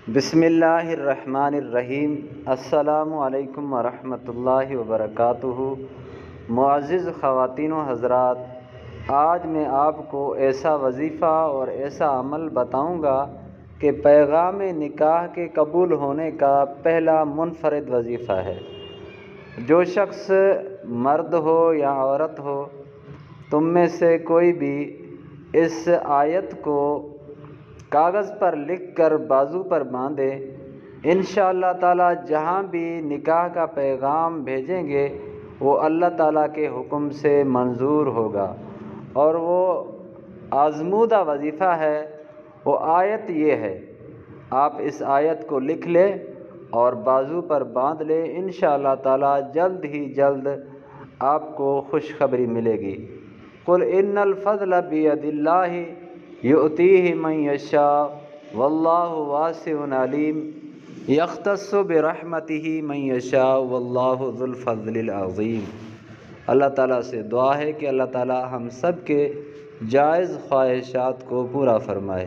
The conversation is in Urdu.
بسم اللہ الرحمن الرحیم۔ السلام علیکم ورحمۃ اللہ وبرکاتہ۔ معزز خواتین و حضرات، آج میں آپ کو ایسا وظیفہ اور ایسا عمل بتاؤں گا کہ پیغام نکاح کے قبول ہونے کا پہلا منفرد وظیفہ ہے۔ جو شخص مرد ہو یا عورت ہو، تم میں سے کوئی بھی اس آیت کو کاغذ پر لکھ کر بازو پر باندھے، انشاءاللہ تعالی جہاں بھی نکاح کا پیغام بھیجیں گے وہ اللہ تعالیٰ کے حکم سے منظور ہوگا، اور وہ آزمودہ وظیفہ ہے۔ وہ آیت یہ ہے، آپ اس آیت کو لکھ لیں اور بازو پر باندھ لیں، انشاءاللہ تعالی جلد ہی جلد آپ کو خوشخبری ملے گی۔ قل ان الفضل بید اللہ یؤتیہ من یشاء واللہ واسع علیم یختص برحمتہ من یشاء واللہ ذو الفضل العظیم۔ اللہ تعالیٰ سے دعا ہے کہ اللہ تعالیٰ ہم سب کے جائز خواہشات کو پورا فرمائے۔